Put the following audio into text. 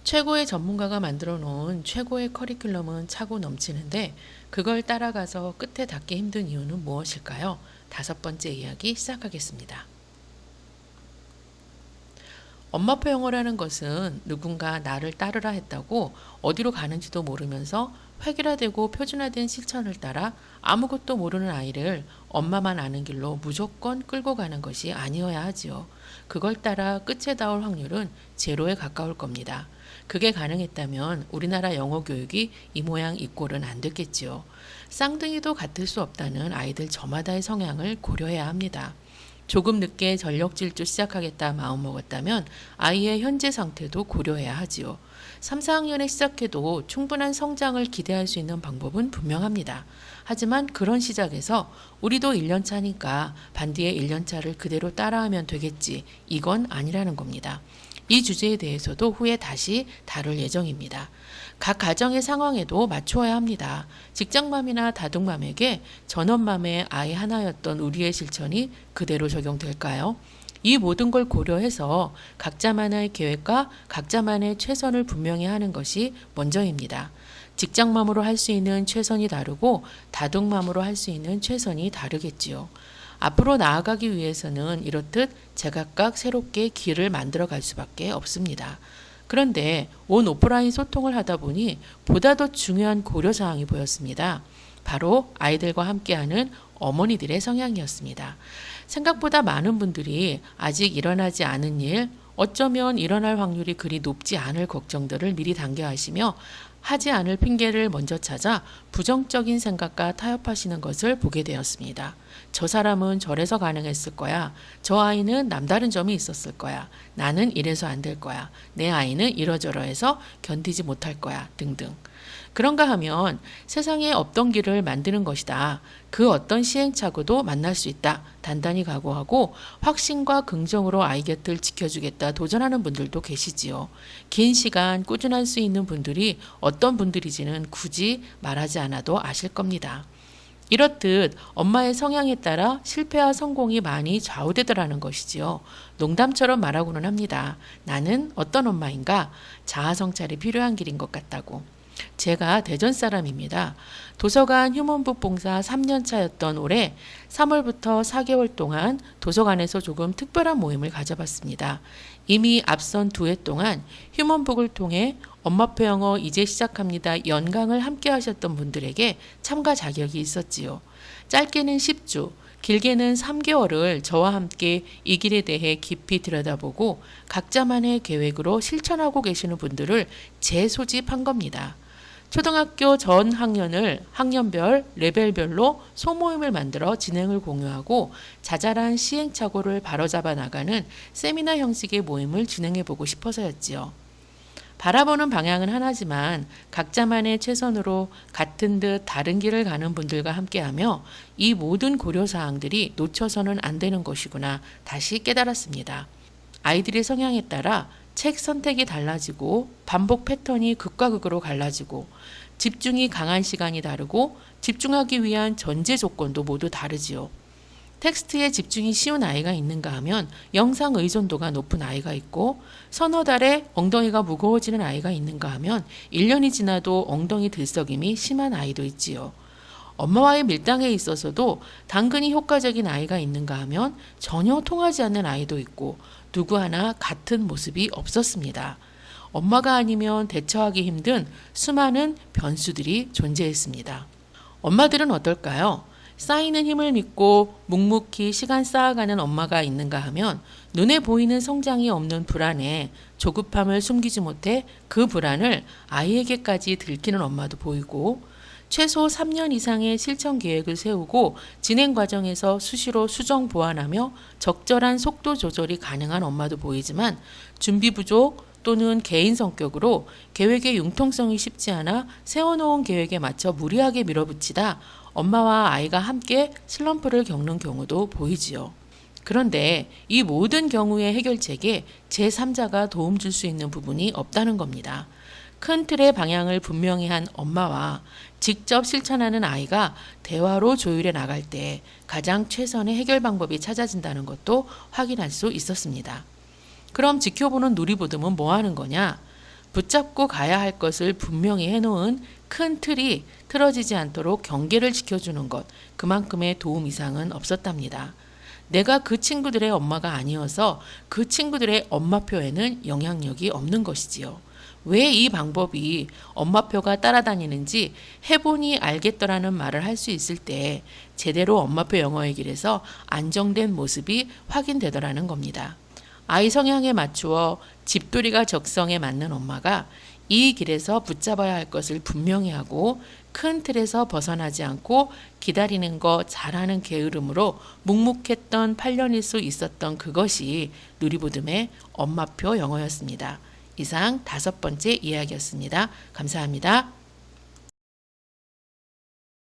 최고의 전문가가 만들어 놓은 최고의 커리큘럼은 차고 넘치는데 그걸 따라가서 끝에 닿기 힘든 이유는 무엇일까요? 5번째 이야기 시작하겠습니다. 엄마표 영어라는 것은 누군가 나를 따르라 했다고 어디로 가는지도 모르면서 획일화되고 표준화된 실천을 따라 아무것도 모르는 아이를 엄마만 아는 길로 무조건 끌고 가는 것이 아니어야 하지요. 그걸 따라 끝에 닿을 확률은 제로에 가까울 겁니다. 그게 가능했다면 우리나라 영어 교육이 이 모양 이 꼴은 안 됐겠지요. 쌍둥이도 같을 수 없다는 아이들 저마다의 성향을 고려해야 합니다. 조금 늦게 전력 질주 시작하겠다 마음먹었다면 아이의 현재 상태도 고려해야 하지요. 3, 4학년에 시작해도 충분한 성장을 기대할 수 있는 방법은 분명합니다. 하지만 그런 시작에서 우리도 1년차니까 반디의 1년차를 그대로 따라하면 되겠지, 이건 아니라는 겁니다. 이 주제에 대해서도 후에 다시 다룰 예정입니다. 각 가정의 상황에도 맞추어야 합니다. 직장맘이나 다둥맘에게 전업맘의 아이 하나였던 우리의 실천이 그대로 적용될까요? 이 모든 걸 고려해서 각자만의 계획과 각자만의 최선을 분명히 하는 것이 먼저입니다. 직장맘으로 할 수 있는 최선이 다르고 다둥맘으로 할 수 있는 최선이 다르겠지요. 앞으로 나아가기 위해서는 이렇듯 제각각 새롭게 길을 만들어 갈 수밖에 없습니다. 그런데 온 오프라인 소통을 하다 보니 보다 더 중요한 고려사항이 보였습니다. 바로 아이들과 함께하는 어머니들의 성향이었습니다. 생각보다 많은 분들이 아직 일어나지 않은 일, 어쩌면 일어날 확률이 그리 높지 않을 걱정들을 미리 당겨하시며 하지 않을 핑계를 먼저 찾아 부정적인 생각과 타협하시는 것을 보게 되었습니다. 저 사람은 저래서 가능했을 거야. 저 아이는 남다른 점이 있었을 거야. 나는 이래서 안 될 거야. 내 아이는 이러저러해서 견디지 못할 거야. 등등. 그런가 하면 세상에 없던 길을 만드는 것이다. 그 어떤 시행착오도 만날 수 있다. 단단히 각오하고 확신과 긍정으로 아이 곁을 지켜주겠다 도전하는 분들도 계시지요. 긴 시간 꾸준할 수 있는 분들이 어떤 분들이지는 굳이 말하지 않아도 아실 겁니다. 이렇듯 엄마의 성향에 따라 실패와 성공이 많이 좌우되더라는 것이지요. 농담처럼 말하고는 합니다. 나는 어떤 엄마인가? 자아성찰이 필요한 길인 것 같다고. 제가 대전 사람입니다. 도서관 휴먼북 봉사 3년차였던 올해 3월부터 4개월 동안 도서관에서 조금 특별한 모임을 가져봤습니다. 이미 앞선 2회 동안 휴먼북을 통해 엄마표 영어 이제 시작합니다 연강을 함께 하셨던 분들에게 참가 자격이 있었지요. 짧게는 10주, 길게는 3개월을 저와 함께 이 길에 대해 깊이 들여다보고 각자만의 계획으로 실천하고 계시는 분들을 재소집한 겁니다. 초등학교 전 학년을 학년별, 레벨별로 소모임을 만들어 진행을 공유하고 자잘한 시행착오를 바로잡아 나가는 세미나 형식의 모임을 진행해보고 싶어서였지요. 바라보는 방향은 하나지만 각자만의 최선으로 같은 듯 다른 길을 가는 분들과 함께하며 이 모든 고려사항들이 놓쳐서는 안 되는 것이구나 다시 깨달았습니다. 아이들의 성향에 따라 책 선택이 달라지고 반복 패턴이 극과 극으로 갈라지고 집중이 강한 시간이 다르고 집중하기 위한 전제 조건도 모두 다르지요. 텍스트에 집중이 쉬운 아이가 있는가 하면 영상 의존도가 높은 아이가 있고 서너 달에 엉덩이가 무거워지는 아이가 있는가 하면 1년이 지나도 엉덩이 들썩임이 심한 아이도 있지요. 엄마와의 밀당에 있어서도 당근이 효과적인 아이가 있는가 하면 전혀 통하지 않는 아이도 있고 누구 하나 같은 모습이 없었습니다. 엄마가 아니면 대처하기 힘든 수많은 변수들이 존재했습니다. 엄마들은 어떨까요? 쌓이는 힘을 믿고 묵묵히 시간 쌓아가는 엄마가 있는가 하면 눈에 보이는 성장이 없는 불안에 조급함을 숨기지 못해 그 불안을 아이에게까지 들키는 엄마도 보이고 최소 3년 이상의 실천 계획을 세우고 진행 과정에서 수시로 수정 보완하며 적절한 속도 조절이 가능한 엄마도 보이지만 준비 부족 또는 개인 성격으로 계획의 융통성이 쉽지 않아 세워놓은 계획에 맞춰 무리하게 밀어붙이다 엄마와 아이가 함께 슬럼프를 겪는 경우도 보이지요. 그런데 이 모든 경우의 해결책에 제3자가 도움 줄 수 있는 부분이 없다는 겁니다. 큰 틀의 방향을 분명히 한 엄마와 직접 실천하는 아이가 대화로 조율해 나갈 때 가장 최선의 해결 방법이 찾아진다는 것도 확인할 수 있었습니다. 그럼 지켜보는 누리부듬은 뭐 하는 거냐? 붙잡고 가야 할 것을 분명히 해놓은 큰 틀이 틀어지지 않도록 경계를 지켜주는 것, 그만큼의 도움 이상은 없었답니다. 내가 그 친구들의 엄마가 아니어서 그 친구들의 엄마표에는 영향력이 없는 것이지요. 왜 이 방법이 엄마표가 따라다니는지 해보니 알겠더라는 말을 할 수 있을 때 제대로 엄마표 영어의 길에서 안정된 모습이 확인되더라는 겁니다. 아이 성향에 맞추어 집돌이가 적성에 맞는 엄마가 이 길에서 붙잡아야 할 것을 분명히 하고 큰 틀에서 벗어나지 않고 기다리는 거 잘하는 게으름으로 묵묵했던 8년일 수 있었던 그것이 누리부듬의 엄마표 영어였습니다. 이상 5번째 이야기였습니다. 감사합니다.